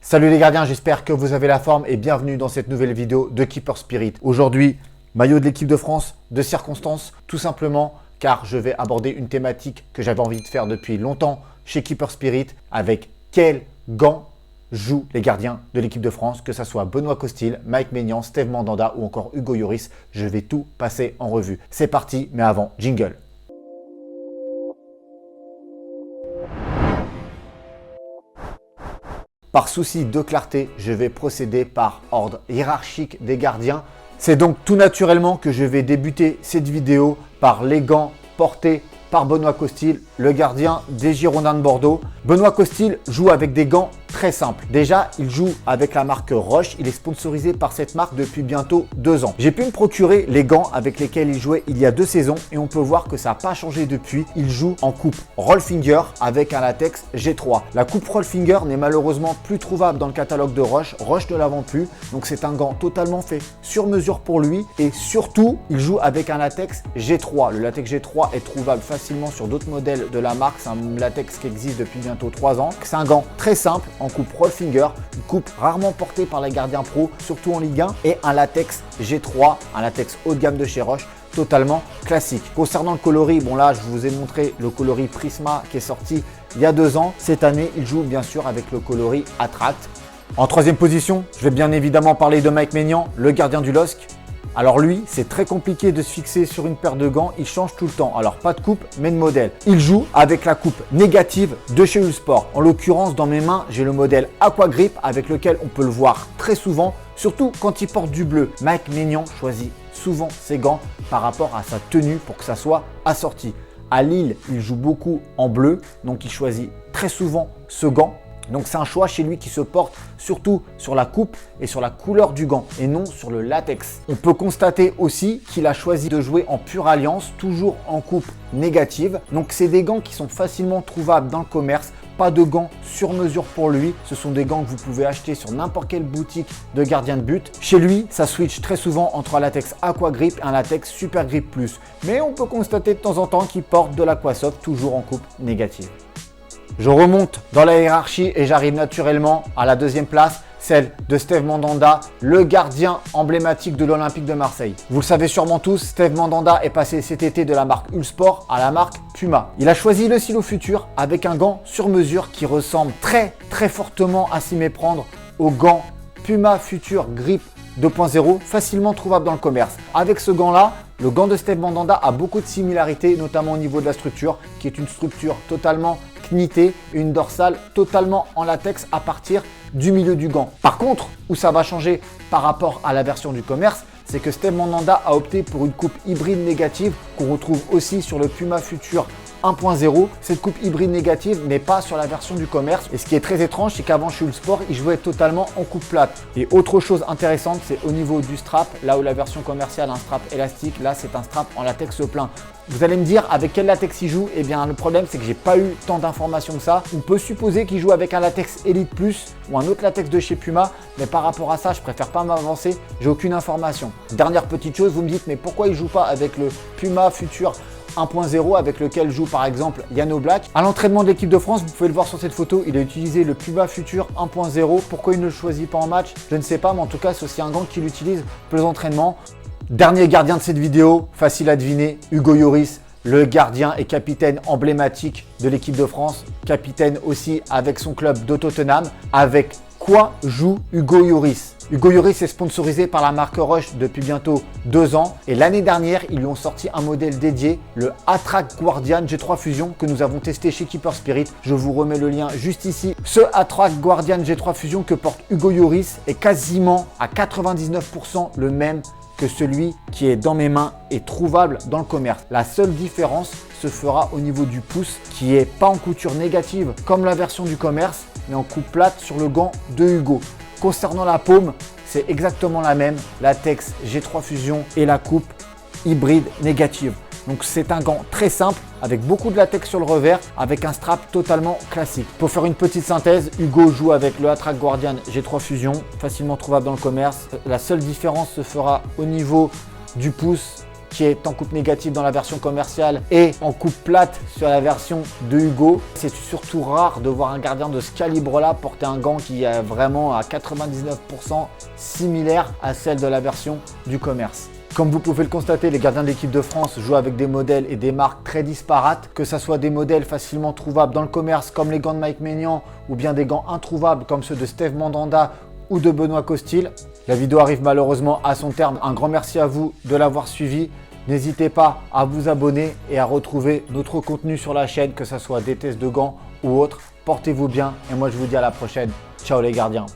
Salut les gardiens, j'espère que vous avez la forme et bienvenue dans cette nouvelle vidéo de Keeper Spirit. Aujourd'hui, maillot de l'équipe de France, de circonstance, tout simplement car je vais aborder une thématique que j'avais envie de faire depuis longtemps chez Keeper Spirit avec quels gants jouent les gardiens de l'équipe de France, que ce soit Benoît Costil, Mike Maignan, Steve Mandanda ou encore Hugo Lloris. Je vais tout passer en revue. C'est parti, mais avant, jingle. Par souci de clarté, je vais procéder par ordre hiérarchique des gardiens. C'est donc tout naturellement que je vais débuter cette vidéo par les gants portés par Benoît Costil, le gardien des Girondins de Bordeaux. Benoît Costil joue avec des gants très simples. Déjà, il joue avec la marque Roche. Il est sponsorisé par cette marque depuis bientôt 2 ans. J'ai pu me procurer les gants avec lesquels il jouait il y a 2 saisons et on peut voir que ça n'a pas changé depuis. Il joue en coupe Rollfinger avec un latex G3. La coupe Rollfinger n'est malheureusement plus trouvable dans le catalogue de Roche. Roche ne la vend plus. Donc c'est un gant totalement fait sur mesure pour lui et surtout, il joue avec un latex G3. Le latex G3 est trouvable facilement sur d'autres modèles de la marque. C'est un latex qui existe depuis bientôt 3 ans. C'est un gant très simple en coupe Rollfinger, une coupe rarement portée par les gardiens pro, surtout en Ligue 1, et un latex G3, un latex haut de gamme de chez Roche, totalement classique. Concernant le coloris, bon là je vous ai montré le coloris Prisma qui est sorti il y a 2 ans. Cette année, il joue bien sûr avec le coloris Attract. En 3e position, je vais bien évidemment parler de Mike Maignan, le gardien du LOSC. Alors lui, c'est très compliqué de se fixer sur une paire de gants, il change tout le temps. Alors pas de coupe, mais de modèle. Il joue avec la coupe négative de chez Uhlsport. En l'occurrence, dans mes mains, j'ai le modèle Aqua Grip avec lequel on peut le voir très souvent, surtout quand il porte du bleu. Mike Maignan choisit souvent ses gants par rapport à sa tenue pour que ça soit assorti. À Lille, il joue beaucoup en bleu, donc il choisit très souvent ce gant. Donc c'est un choix chez lui qui se porte surtout sur la coupe et sur la couleur du gant et non sur le latex. On peut constater aussi qu'il a choisi de jouer en pure alliance, toujours en coupe négative. Donc c'est des gants qui sont facilement trouvables dans le commerce. Pas de gants sur mesure pour lui. Ce sont des gants que vous pouvez acheter sur n'importe quelle boutique de gardien de but. Chez lui, ça switch très souvent entre un latex Aqua Grip et un latex Super Grip Plus. Mais on peut constater de temps en temps qu'il porte de l'Aquasoft toujours en coupe négative. Je remonte dans la hiérarchie et j'arrive naturellement à la 2e place, celle de Steve Mandanda, le gardien emblématique de l'Olympique de Marseille. Vous le savez sûrement tous, Steve Mandanda est passé cet été de la marque Uhlsport à la marque Puma. Il a choisi le Silo Futur avec un gant sur mesure qui ressemble très fortement à s'y méprendre au gant Puma Future Grip 2.0, facilement trouvable dans le commerce. Avec ce gant-là, le gant de Steve Mandanda a beaucoup de similarités, notamment au niveau de la structure, qui est une structure totalement knittée, une dorsale totalement en latex à partir du milieu du gant. Par contre, où ça va changer par rapport à la version du commerce, c'est que Steve Mandanda a opté pour une coupe hybride négative qu'on retrouve aussi sur le Puma Future 1.0. Cette coupe hybride négative n'est pas sur la version du commerce. Et ce qui est très étrange, c'est qu'avant chez Uhlsport, il jouait totalement en coupe plate. Et autre chose intéressante, c'est au niveau du strap, là où la version commerciale a un strap élastique, là c'est un strap en latex plein. Vous allez me dire avec quel latex il joue? Eh bien le problème c'est que j'ai pas eu tant d'informations que ça. On peut supposer qu'il joue avec un latex Elite Plus ou un autre latex de chez Puma, mais par rapport à ça, je préfère pas m'avancer, j'ai aucune information. Dernière petite chose, vous me dites mais pourquoi il joue pas avec le Puma Future 1.0 avec lequel joue par exemple Yann Oblak. À l'entraînement de l'équipe de France, vous pouvez le voir sur cette photo, il a utilisé le Puma Future 1.0. Pourquoi il ne le choisit pas en match? Je ne sais pas, mais en tout cas, c'est aussi un gant qu'il utilise pour les entraînements. Dernier gardien de cette vidéo, facile à deviner, Hugo Lloris, le gardien et capitaine emblématique de l'équipe de France, capitaine aussi avec son club de Tottenham. Avec quoi joue Hugo Lloris? Hugo Lloris est sponsorisé par la marque Roche depuis bientôt 2 ans et l'année dernière, ils lui ont sorti un modèle dédié, le Attract Guardian G3 Fusion que nous avons testé chez Keeper Spirit. Je vous remets le lien juste ici. Ce Attract Guardian G3 Fusion que porte Hugo Lloris est quasiment à 99% le même que celui qui est dans mes mains et trouvable dans le commerce. La seule différence se fera au niveau du pouce qui est pas en couture négative comme la version du commerce, mais en coupe plate sur le gant de Hugo. Concernant la paume, c'est exactement la même, latex G3 Fusion et la coupe hybride négative. Donc c'est un gant très simple avec beaucoup de latex sur le revers avec un strap totalement classique. Pour faire une petite synthèse, Hugo joue avec le Attract Guardian G3 Fusion, facilement trouvable dans le commerce. La seule différence se fera au niveau du pouce qui est en coupe négative dans la version commerciale et en coupe plate sur la version de Hugo. C'est surtout rare de voir un gardien de ce calibre-là porter un gant qui est vraiment à 99% similaire à celle de la version du commerce. Comme vous pouvez le constater, les gardiens de l'équipe de France jouent avec des modèles et des marques très disparates, que ce soit des modèles facilement trouvables dans le commerce comme les gants de Mike Maignan ou bien des gants introuvables comme ceux de Steve Mandanda ou de Benoît Costil. La vidéo arrive malheureusement à son terme. Un grand merci à vous de l'avoir suivi. N'hésitez pas à vous abonner et à retrouver notre contenu sur la chaîne, que ce soit des tests de gants ou autres. Portez-vous bien et moi je vous dis à la prochaine. Ciao les gardiens.